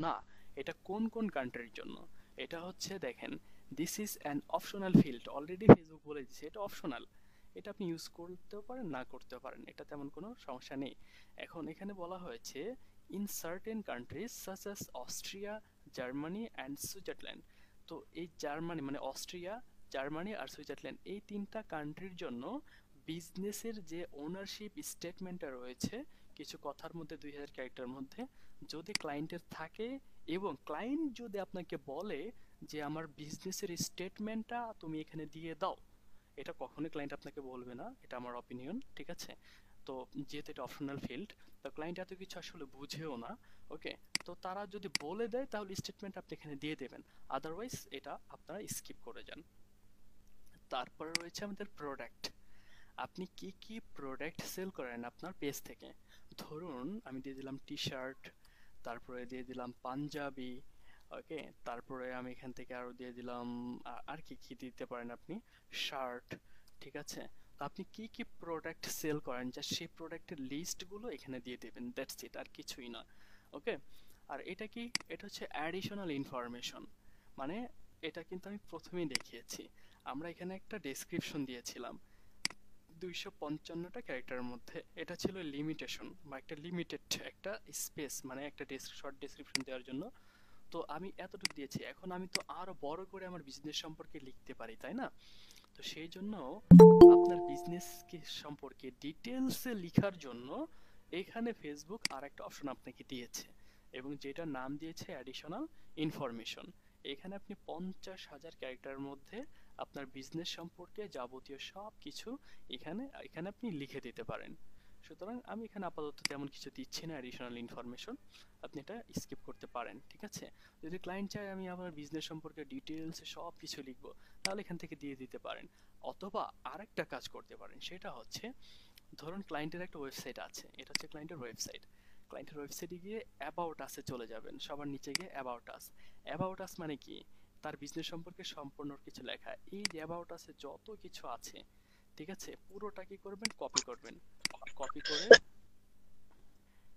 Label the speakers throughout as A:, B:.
A: না, এটা কোন কোন কান্ট্রির জন্য? এটা হচ্ছে দেখেন, this is an optional field. Already Facebook বলে দিচ্ছে এটা অপশনাল। এটা আপনি ইউজ করতেও পারেন, না করতেও পারেন, এটা তেমন কোনো সমস্যা নেই। এখন এখানে বলা হয়েছে in certain countries such as Austria, Germany and Switzerland. তো এই জার্মানি মানে অস্ট্রিয়া, জার্মানি আর সুইজারল্যান্ড এই তিনটা কান্ট্রির জন্য বিজনেসের যে ওনারশিপ স্টেটমেন্টটা রয়েছে কিছু কথার মধ্যে 2000 ক্যারেক্টার মধ্যে, যদি ক্লায়েন্টের থাকে এবং ক্লায়েন্ট যদি আপনাকে বলে যে আমার বিজনেসের স্টেটমেন্টটা তুমি এখানে দিয়ে দাও, এটা কখনোই ক্লায়েন্ট আপনাকে বলবে না, এটা আমার অপিনিয়ন, ঠিক আছে? তো যেহেতু এটা অপশনাল ফিল্ড, তো ক্লায়েন্ট এত কিছু আসলে বুঝেও না। ওকে, তো তারা যদি বলে দেয় তাহলে স্টেটমেন্ট আপনি এখানে দিয়ে দেবেন, আদারওয়াইজ এটা আপনারা স্কিপ করে যান। তারপরে রয়েছে আমাদের প্রোডাক্ট। আপনি কি কি প্রোডাক্ট সেল করেন আপনার পেজ থেকে? ধরুন আমি দিয়ে দিলাম টি শার্ট, তারপরে দিয়ে দিলাম পাঞ্জাবি, ওকে, তারপরে আমি এখান থেকে আরো দিয়ে দিলাম আর কি কি দিতে পারেন আপনি, শার্ট, ঠিক আছে? তো আপনি কি কি প্রোডাক্ট সেল করেন জাস্ট সেই প্রোডাক্টের লিস্টগুলো এখানে দিয়ে দেবেন, দ্যাটস ইট, আর কিছুই না। ওকে, আর এটা কি, এটা হচ্ছে অ্যাডিশনাল ইনফরমেশন। মানে এটা কিন্তু আমি প্রথমেই দেখিয়েছি, আমরা এখানে একটা ডেসক্রিপশন দিয়েছিলাম 255টা ক্যারেক্টারের মধ্যে। এটা ছিল লিমিটেশন বা একটা লিমিটেড একটা স্পেস, মানে একটা শর্ট ডেসক্রিপশন দেওয়ার জন্য। তো আমি এতটুকু দিয়েছি, এখন আমি তো আরো বড় করে আমার বিজনেস সম্পর্কে লিখতে পারি, তাই না? তো সেই জন্য আপনার বিজনেস সম্পর্কে ডিটেলসে লেখার জন্য এখানে ফেসবুক আর একটা অপশন আপনাকে দিয়েছে, এবং যেটার নাম দিয়েছে অ্যাডিশনাল ইনফরমেশন। এখানে আপনি 50,000 ক্যারেক্টারের মধ্যে আপনার বিজনেস সম্পর্কে যাবতীয় সব কিছু এখানে এখানে আপনি লিখে দিতে পারেন। সুতরাং আমি এখানে আপাতত তেমন কিছু দিচ্ছি না অ্যাডিশনাল ইনফরমেশন, আপনি এটা স্কিপ করতে পারেন, ঠিক আছে? যদি ক্লায়েন্ট চায় আমি আমার বিজনেস সম্পর্কে ডিটেলসে সব কিছু লিখবো, তাহলে এখান থেকে দিয়ে দিতে পারেন। অথবা আরেকটা কাজ করতে পারেন, সেটা হচ্ছে ধরুন ক্লায়েন্টের একটা ওয়েবসাইট আছে, এটা হচ্ছে ক্লায়েন্টের ওয়েবসাইট। ক্লায়েন্টের ওয়েবসাইটে গিয়ে অ্যাবাউট আসে চলে যাবেন, সবার নিচে গিয়ে অ্যাবাউট আস। অ্যাবাউট আস মানে কি, তার বিজনেস সম্পর্কে সম্পূর্ণ কিছু লেখা। এই যে অ্যাবাউট আসে যত কিছু আছে, ঠিক আছে, পুরোটা কি করবেন, কপি করবেন। কপি করে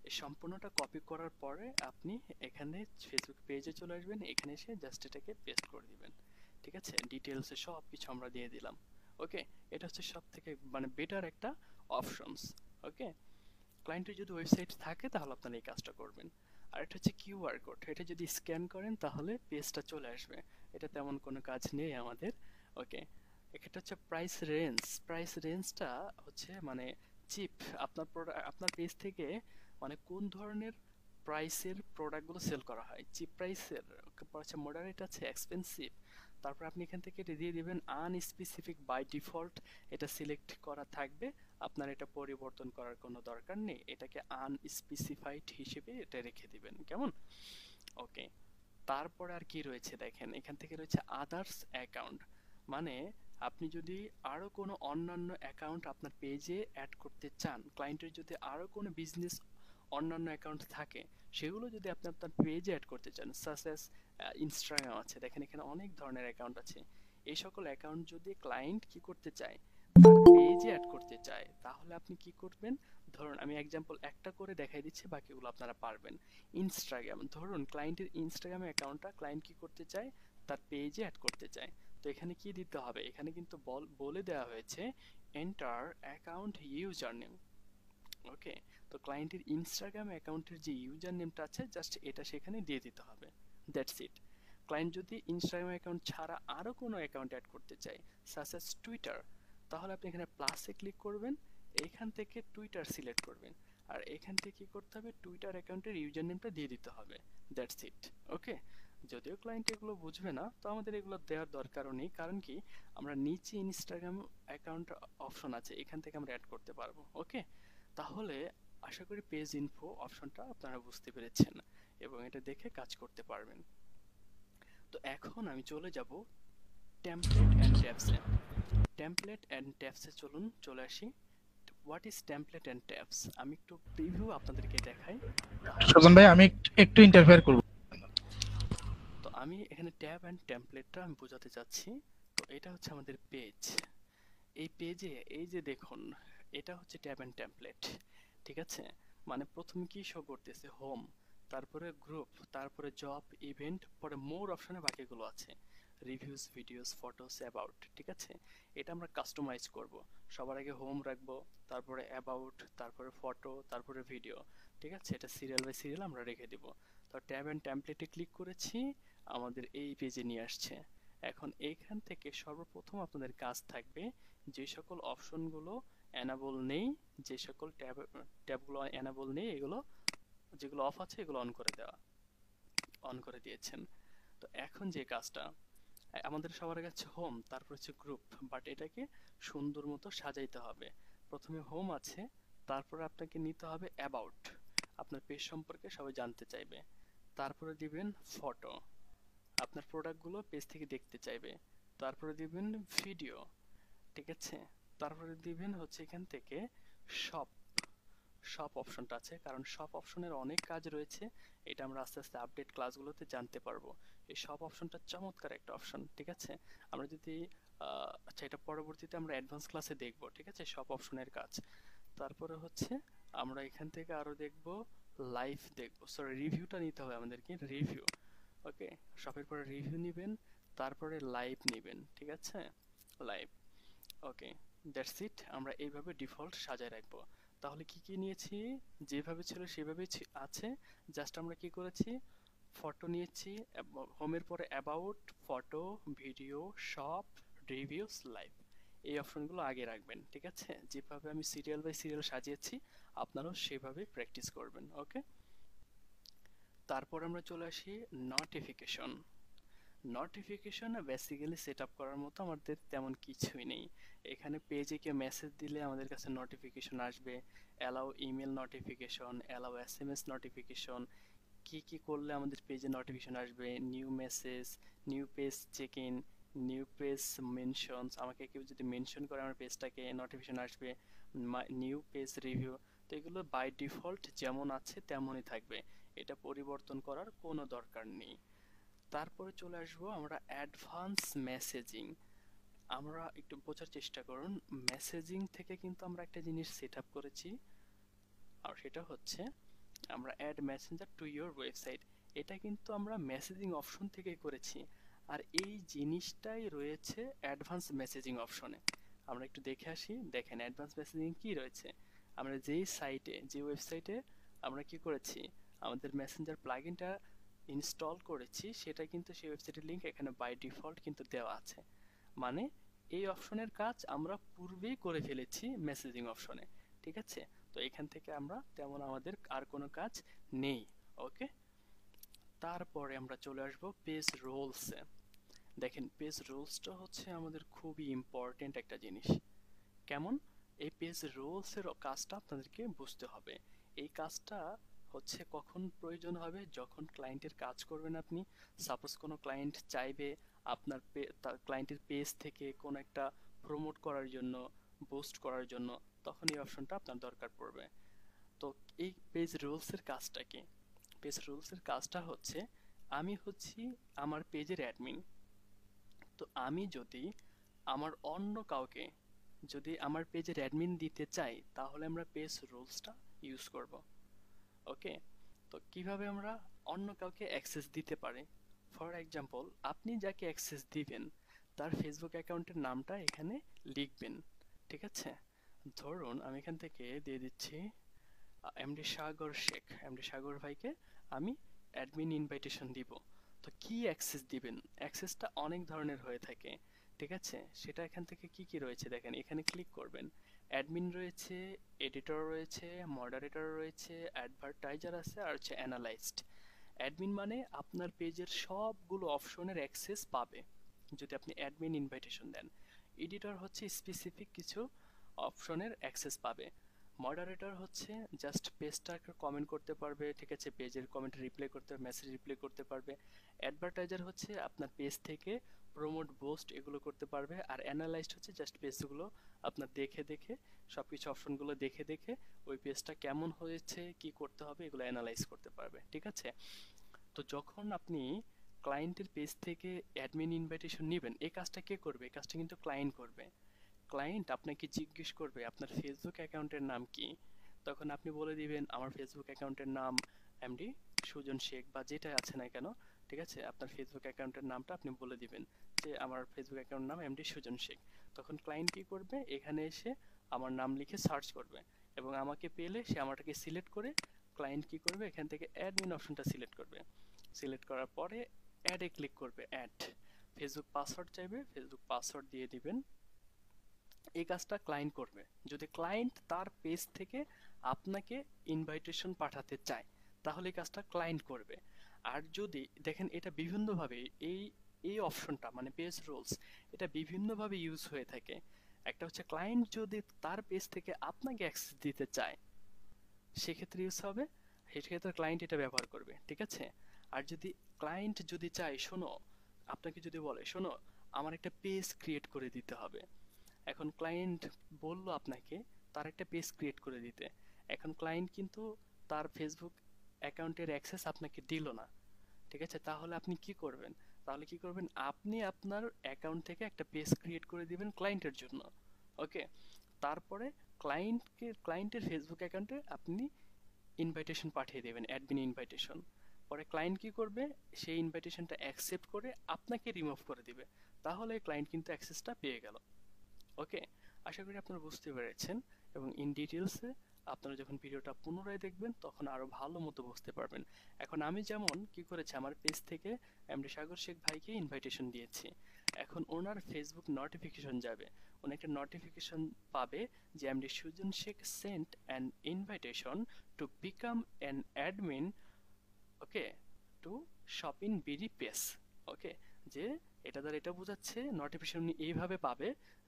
A: এই সম্পূর্ণটা কপি করার পরে আপনি এখানে ফেসবুক পেজে চলে আসবেন, এখানে এসে জাস্ট এটাকে পেস্ট করে দিবেন, ঠিক আছে? ডিটেলসে সব কিছু আমরা দিয়ে দিলাম। ওকে, এটা হচ্ছে সব থেকে মানে বেটার একটা অপশনস। ওকে, ক্লায়েন্টের যদি ওয়েবসাইট থাকে তাহলে আপনারা এই কাজটা করবেন। আর এটা হচ্ছে কিউআর কোড, এটা যদি স্ক্যান করেন তাহলে পেজটা চলে আসবে, এটা তেমন কোনো কাজ নেই আমাদের। ওকে, এটা হচ্ছে প্রাইস রেঞ্জ। প্রাইস রেঞ্জটা হচ্ছে মানে চিপ, আপনার আপনার পেজ থেকে মানে কোন ধরনের প্রাইসের প্রোডাক্টগুলো সেল করা হয়, চিপ প্রাইসের, হচ্ছে মডারেট আছে, এক্সপেন্সিভ। তারপর আপনি এখান থেকে এটা দিয়ে দিবেন আনস্পেসিফিক বাই ডিফল্ট, এটা সিলেক্ট করা থাকবে, আপনার এটা পরিবর্তন করার কোনো দরকার নেই, এটাকে আনস্পেসিফাইড হিসেবে এটা রেখে দিবেন, কেমন? ওকে, তারপর আর কি রয়েছে দেখেন, এখান থেকে রয়েছে আদার্স অ্যাকাউন্ট। মানে আপনি যদি আরো কোনো অন্যান্য অ্যাকাউন্ট আপনার পেজে অ্যাড করতে চান, ক্লায়েন্টের যদি আরো কোনো বিজনেস অন্যান্য অ্যাকাউন্ট থাকে, সেগুলো যদি আপনি আপনার পেজে অ্যাড করতে চান, সাচ অ্যাজ ইনস্টাগ্রাম আছে, দেখেন এখানে অনেক ধরনের অ্যাকাউন্ট আছে। এই সকল অ্যাকাউন্ট যদি ক্লায়েন্ট কি করতে চায়, তার পেজে অ্যাড করতে চায়, তাহলে আপনি কি করবেন? ধরুন আমি এক্সাম্পল একটা করে দেখাই দিচ্ছি, বাকিগুলো আপনারা পারবেন। ইনস্টাগ্রাম, ধরুন ক্লায়েন্টের ইনস্টাগ্রাম অ্যাকাউন্টটা ক্লায়েন্ট কি করতে চায়, তার পেজে অ্যাড করতে চায়। তো এখানে কি দিতে হবে, এখানে কিন্তু বলে দেওয়া হয়েছে এন্টার অ্যাকাউন্ট ইউজার নেম। ওকে, তো ক্লায়েন্টের ইনস্টাগ্রাম অ্যাকাউন্টের যে ইউজার নেমটা আছে জাস্ট এটা সেখানে দিয়ে দিতে হবে, দ্যাটস ইট। ক্লায়েন্ট যদি ইনস্টাগ্রাম অ্যাকাউন্ট ছাড়া আরো কোনো অ্যাকাউন্ট অ্যাড করতে চায়, সাচ অ্যাজ টুইটার, তাহলে আপনি এখানে প্লাসে ক্লিক করবেন, এখান থেকে টুইটার সিলেক্ট করবেন, আর এখান থেকে কি করতে হবে, টুইটার অ্যাকাউন্টের ইউজার নেমটা দিয়ে দিতে হবে, দ্যাটস ইট। ওকে, যদিও ক্লায়েন্ট এগুলো বুঝবে না, তো আমাদের এগুলো দেওয়ার দরকারও নেই, কারণ কি আমরা নিচে ইনস্টাগ্রাম অ্যাকাউন্ট অপশন আছে, এখান থেকে আমরা অ্যাড করতে পারবো। ওকে, তাহলে আশা করি পেজ ইনফো অপশনটা আপনারা বুঝতে পেরেছেন এবং এটা দেখে কাজ করতে পারবেন। তো এখন আমি চলে যাব টেমপ্লেট অ্যান্ড ট্যাবসে। টেমপ্লেট অ্যান্ড ট্যাবসে চলে আসি। What is template and tabs, আমি একটু প্রিভিউ আপনাদেরকে দেখাই, তাহলে
B: সুজন ভাই,
A: বুঝতে
B: আমি
A: পারবেন।
B: একটু ইন্টারফেয়ার করব।
A: তো আমি এখানে ট্যাব অ্যান্ড টেমপ্লেটটা আমি বোঝাতে চাচ্ছি। তো এটা হচ্ছে আমাদের পেজ। এই পেজে এই যে দেখুন, এটা হচ্ছে ট্যাব অ্যান্ড টেমপ্লেট, ঠিক আছে? মানে প্রথমে কি শো করতেছে, হোম। তারপরে গ্রুপ, তারপরে জব, ইভেন্ট, পরে মোর অপশনে বাকিগুলো আছে, রিভিউস, ভিডিওস, ফটোস, অ্যাবাউট। ঠিক আছে, এটা আমরা কাস্টমাইজ করব। সবার আগে হোম রাখবো, তারপরে অ্যাবাউট, তারপরে ফটো, তারপরে ভিডিও। ঠিক আছে, এটা সিরিয়াল বাই সিরিয়াল আমরা রেখে দিব। তো ট্যাব অ্যান্ড টেমপ্লেটে ক্লিক করেছি, আমাদের এই পেজে নিয়ে আসছে। এখন এইখান থেকে সর্বপ্রথম আপনাদের কাজ থাকবে যে সকল অপশনগুলো এনাবল নেই, যে সকল ট্যাবগুলো এনাবল নেই, এগুলো যেগুলো অফ আছে এগুলো অন করে দেওয়া। অন করে দিয়েছেন। তো এখন যে কাজটা, আমাদের সবার কাছে হোম, তারপর হচ্ছে গ্রুপ, বাট এটাকে সুন্দর মতো সাজাইতে হবে। প্রথমে হোম আছে, তারপরে আপনাকে নিতে হবে অ্যাবাউট, আপনার পেজ সম্পর্কে সবাই জানতে চাইবে। তারপরে দিবেন ফটো, আপনার প্রোডাক্টগুলো পেজ থেকে দেখতে চাইবে। তারপরে দিবেন ভিডিও। ঠিক আছে, তারপরে দিবেন হচ্ছে এখান থেকে শপ। শপ অপশনটা আছে, কারণ শপ অপশনের অনেক কাজ রয়েছে, এটা আমরা আস্তে আস্তে আপডেট ক্লাসগুলোতে জানতে পারবো। এই শপ অপশনটা চমৎকার একটা অপশন। ঠিক আছে, আমরা যদি আচ্ছা, এটা পরবর্তীতে আমরা অ্যাডভান্স ক্লাসে দেখবো। ঠিক আছে, শপ অপশনের কাজ। তারপরে হচ্ছে আমরা এখান থেকে আরো দেখবো, লাইভ দেখবো, সরি রিভিউটা নিতে হবে আমাদেরকে, রিভিউ। ওকে, শপের পরে রিভিউ নিবেন, তারপরে লাইভ নিবেন। ঠিক আছে, লাইভ। Okay, that's it. আমরা এইভাবে ডিফল্ট সাজায় রাখবো। তাহলে কি কি নিয়েছি, যেভাবে ছিল সেভাবেই আছে। জাস্ট আমরা কি করেছি, ফটো নিয়েছি, হোমের পরে about, photo, video, shop, reviews, live, এই অপশনগুলো আগে রাখবেন। ঠিক আছে, যেভাবে আমি সিরিয়াল বাই সিরিয়াল সাজিয়েছি আপনারাও সেভাবে প্র্যাকটিস করবেন। ওকে, তারপর আমরা চলে আসি notification. Notification basically set up করার মতো আমাদের তেমন কিছুই নেই। এখানে পেজে কেউ মেসেজ দিলে আমাদের কাছে নোটিফিকেশন আসবে, allow email notification, allow SMS notification, কি কি করলে আমাদের পেজে নোটিফিকেশন আসবে, new message, new page check in, new page mentions, আমাকে কেউ যদি মেনশন করে আমার পেজটাকে নোটিফিকেশন আসবে, নিউ পেজ রিভিউ। তো এগুলো বাই ডিফল্ট যেমন আছে তেমনই থাকবে, এটা পরিবর্তন করার কোনো দরকার নেই। তারপরে চলে আসবো আমরা অ্যাডভান্স মেসেজিং। আমরা একটু বোঝার চেষ্টা করুন, মেসেজিং থেকে কিন্তু আমরা একটা জিনিস সেট আপ করেছি, আর সেটা হচ্ছে আমরা add Messenger to your website. এটা কিন্তু আমরা মেসেজিং অপশন থেকে করেছি, আর এই জিনিসটাই রয়েছে অ্যাডভান্স মেসেজিং অপশনে। আমরা একটু দেখে আসি। দেখেন অ্যাডভান্স মেসেজিং কি রয়েছে। আমরা যেই সাইটে, যে ওয়েবসাইটে আমরা কি করেছি, আমাদের মেসেঞ্জার প্লাগইনটা ইনস্টল করেছি, সেটা কিন্তু সেই ওয়েবসাইটের লিংক এখানে বাই ডিফল্ট কিন্তু দেওয়া আছে। মানে এই অপশনের কাজ আমরা পূর্বেই করে ফেলেছি মেসেজিং অপশনে। ঠিক আছে, তো এখান থেকে আমরা তেমন আমাদের আর কোনো কাজ নেই। ওকে, তারপরে আমরা চলে আসবো পেজ রোলসে। দেখেন পেজ রোলসটা হচ্ছে আমাদের খুবই ইম্পর্টেন্ট একটা জিনিস। কেমন, এই পেজ রোলসের কাজটা আপনাদেরকে বুঝতে হবে। এই কাজটা হচ্ছে কখন প্রয়োজন হবে, যখন ক্লায়েন্টের কাজ করবেন আপনি। সাপোজ কোনো ক্লায়েন্ট চাইবে আপনার ক্লায়েন্টের পেজ থেকে কোনো একটা প্রমোট করার জন্য, বুস্ট করার জন্য, তখন এই অপশনটা আপনার দরকার পড়বে। তো এই পেজ রুলসের কাজটা কি, পেজ রুলসের কাজটা হচ্ছে আমি হচ্ছি আমার পেজের অ্যাডমিন। তো আমি যদি আমার অন্য কাউকে যদি আমার পেজের অ্যাডমিন দিতে চাই, তাহলে আমরা পেজ রুলসটা ইউজ করব। ওকে, তো কিভাবে আমরা অন্য কাউকে অ্যাক্সেস দিতে পারি। ফর এক্সাম্পল, আপনি যাকে অ্যাক্সেস দিবেন তার ফেসবুক অ্যাকাউন্টের নামটা এখানে লিখবেন। ঠিক আছে, ধরুন আমি এখান থেকে দিয়ে দিচ্ছি এমডি সাগর শেখ, এমডি সাগর ভাইকে আমি অ্যাডমিন ইনভাইটেশন দিব। তো কি অ্যাক্সেস দিবেন, অ্যাক্সেসটা অনেক ধরনের হয়ে থাকে। ঠিক আছে, সেটা এখান থেকে কি কি রয়েছে দেখেন, এখানে ক্লিক করবেন। অ্যাডমিন রয়েছে, এডিটর রয়েছে, মডারেটর রয়েছে, অ্যাডভার্টাইজার আছে, আর হচ্ছে অ্যানালাইস্ট। অ্যাডমিন মানে আপনার পেজের সবগুলো অপশনের অ্যাক্সেস পাবে যদি আপনি অ্যাডমিন ইনভাইটেশন দেন। এডিটর হচ্ছে স্পেসিফিক কিছু অপশনের অ্যাক্সেস পাবে। মডারেটর হচ্ছে জাস্ট পেজটাকে কমেন্ট করতে পারবে। ঠিক আছে, পেজের কমেন্ট রিপ্লাই করতে, মেসেজ রিপ্লাই করতে পারবে। অ্যাডভার্টাইজার হচ্ছে আপনার পেজ থেকে প্রমোট, বুস্ট এগুলো করতে পারবে। আর অ্যানালাইজড হচ্ছে জাস্ট পেজগুলো আপনার দেখে দেখে, সবকিছু অপশনগুলো দেখে দেখে ওই পেজটা কেমন হয়েছে, কি করতে হবে, এগুলো অ্যানালাইজ করতে পারবে। ঠিক আছে, তো যখন আপনি ক্লায়েন্টের পেজ থেকে অ্যাডমিন ইনভাইটেশন নেবেন, এই কাজটা কে করবে, এই কাজটা কিন্তু ক্লায়েন্ট করবে। ক্লায়েন্ট আপনাকে জিজ্ঞেস করবে আপনার ফেসবুক অ্যাকাউন্টের নাম কি, তখন আপনি বলে দিবেন আমার ফেসবুক অ্যাকাউন্টের নাম এমডি সুজন শেখ বা যেটাই আছে না কেন, ঠিক আছে, আপনার ফেসবুক অ্যাকাউন্টের নামটা আপনি বলে দিবেন যে আমার ফেসবুক অ্যাকাউন্ট নাম এমডি সুজন শেখ। তখন ক্লায়েন্ট কি করবে, এখানে এসে আমার নাম লিখে সার্চ করবে এবং আমাকে পেলে সে আমাটাকে সিলেক্ট করে ক্লায়েন্ট কি করবে, এখান থেকে অ্যাডমিন অপশনটা সিলেক্ট করবে। সিলেক্ট করার পরে অ্যাডে ক্লিক করবে, অ্যাড ফেসবুক পাসওয়ার্ড চাইবে, ফেসবুক পাসওয়ার্ড দিয়ে দিবেন। এই কাজটা ক্লায়েন্ট করবে। যদি ক্লায়েন্ট তার পেজ থেকে আপনাকে ইনভাইটেশন পাঠাতে চায় তাহলে এই কাজটা ক্লায়েন্ট করবে। আর যদি দেখেন এটা বিভিন্নভাবে এই এই অপশনটা মানে পেজ রুলস এটা বিভিন্নভাবে ইউজ হয়ে থাকে। একটা হচ্ছে ক্লায়েন্ট যদি তার পেজ থেকে আপনাকে অ্যাক্সেস দিতে চায় সেক্ষেত্রে ইউজ হবে, সেক্ষেত্রে ক্লায়েন্ট এটা ব্যবহার করবে, ঠিক আছে। আর যদি ক্লায়েন্ট যদি চায়, শোনো, আপনাকে যদি বলে শোনো আমার একটা পেজ ক্রিয়েট করে দিতে হবে, এখন ক্লায়েন্ট বলল আপনাকে তার একটা পেজ ক্রিয়েট করে দিতে, এখন ক্লায়েন্ট কিন্তু তার ফেসবুক অ্যাকাউন্টের অ্যাক্সেস আপনাকে দিল না, ঠিক আছে, তাহলে আপনি কি করবেন, তাহলে কি করবেন, আপনি আপনার অ্যাকাউন্ট থেকে একটা পেজ ক্রিয়েট করে দিবেন ক্লায়েন্টের জন্য, ওকে। তারপরে ক্লায়েন্টের ফেসবুক অ্যাকাউন্টে আপনি ইনভাইটেশন পাঠিয়ে দেবেন, অ্যাডমিন ইনভাইটেশন। পরে ক্লায়েন্ট কি করবে, সেই ইনভাইটেশনটা অ্যাকসেপ্ট করে আপনাকে রিমুভ করে দিবে, তাহলে ক্লায়েন্ট কিন্তু অ্যাক্সেসটা পেয়ে গেল, ওকে। আশা করি আপনারা বুঝতে পেরেছেন এবং ইন ডিটেলসে আপনারা যখন ভিডিওটা পুনরায় দেখবেন তখন আরো ভালো মতো বুঝতে পারবেন। এখন আমি যেমন কি করেছি, আমার পেজ থেকে এমডি সাগর শেখ ভাইকে ইনভাইটেশন দিয়েছি, এখন ওনার ফেসবুক নোটিফিকেশন যাবে, উনি একটা নোটিফিকেশন পাবে যে MD Sujan Sheikh sent an invitation to become an admin, okay, to shop in BD page, okay. যে এটা দ্বারা এটা বোঝাচ্ছে নোটিফিকেশন উনি এইভাবে পাবে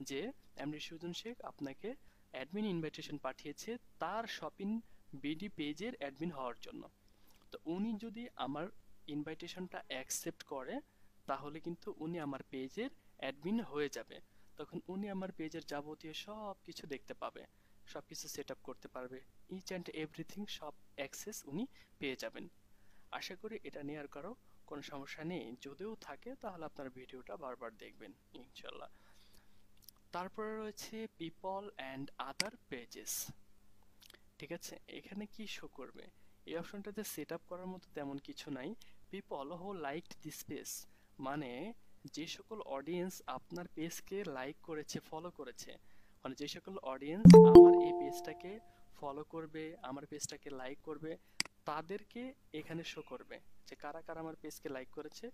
A: যে এমডি সুজন শেখ আপনাকে অ্যাডমিন ইনভাইটেশন পাঠিয়েছে তার শপিং বিডি পেজের অ্যাডমিন হওয়ার জন্য। তো উনি যদি আমার ইনভাইটেশনটা অ্যাকসেপ্ট করে তাহলে কিন্তু উনি আমার পেজের অ্যাডমিন হয়ে যাবে, তখন উনি আমার পেজের যাবতীয় সব কিছু দেখতে পাবে, সব কিছু সেট আপ করতে পারবে, ইচ অ্যান্ড এভরিথিং, সব অ্যাক্সেস উনি পেয়ে যাবেন। আশা করি এটা নিয়ে আর কারো কোনো সমস্যা নেই, যদিও থাকে তাহলে আপনার ভিডিওটা বারবার দেখবেন ইনশাল্লাহ। তারপরে রয়েছে পিপল অ্যান্ড আদার পেজেস, ঠিক আছে, এখানে কি শো করবে, এই অপশনটাতে সেট আপ করার মতো তেমন কিছু নাই। People who liked this page মানে যে সকল অডিয়েন্স আপনার পেজকে লাইক করেছে, ফলো করেছে, মানে যে সকল অডিয়েন্স আমার এই পেজটাকে ফলো করবে, আমার পেজটাকে লাইক করবে, তাদেরকে এখানে শো করবে, যে কারা কারা আমার পেজকে লাইক করেছে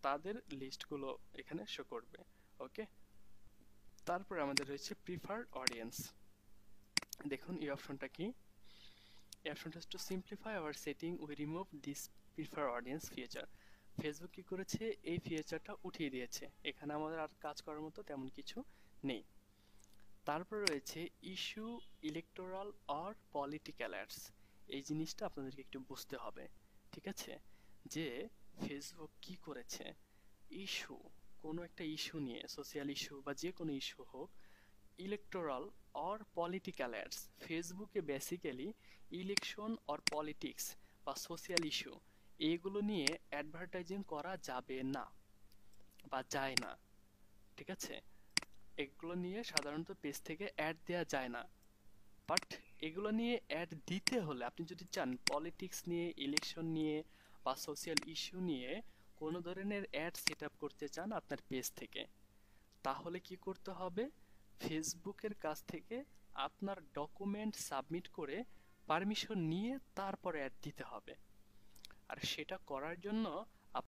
A: তাদের লিস্টগুলো এখানে শো করবে, ওকে। তারপরে আমাদের রয়েছে প্রিফার্ড অডিয়েন্স। দেখুন এই অপশনটা কি, এই অপশনটা to simplify our setting we remove this prefer audience feature. Facebook কি করেছে, এই ফিচারটা উঠিয়ে দিয়েছে, এখানে আমাদের আর কাজ করার মতো তেমন কিছু নেই। তারপরে রয়েছে issue electoral or political ads, এই জিনিসটা আপনাদেরকে একটু বুঝতে হবে, ঠিক আছে, যে ফেসবুক কি করেছে, ইস্যু, কোনো একটা ইস্যু নিয়ে, সোশ্যাল ইস্যু বা যে কোনো ইস্যু হোক, ইলেকটোরাল অর পলিটিক্যাল অ্যাডস, ফেসবুকে বেসিক্যালি ইলেকশন অর পলিটিক্স বা সোশ্যাল ইস্যু এইগুলো নিয়ে অ্যাডভার্টাইজিং করা যাবে না বা যায় না, ঠিক আছে, এগুলো নিয়ে সাধারণত পেজ থেকে অ্যাড দেওয়া যায় না। বাট এগুলো নিয়ে অ্যাড দিতে হলে আপনি যদি চান পলিটিক্স নিয়ে, ইলেকশন নিয়ে বা সোশ্যাল ইস্যু নিয়ে কোনো ধরনের অ্যাড সেট আপ করতে চান আপনার পেজ থেকে, তাহলে কি করতে হবে, ফেসবুকের কাছ থেকে আপনার ডকুমেন্ট সাবমিট করে পারমিশন নিয়ে তারপরে অ্যাড দিতে হবে। আর সেটা করার জন্য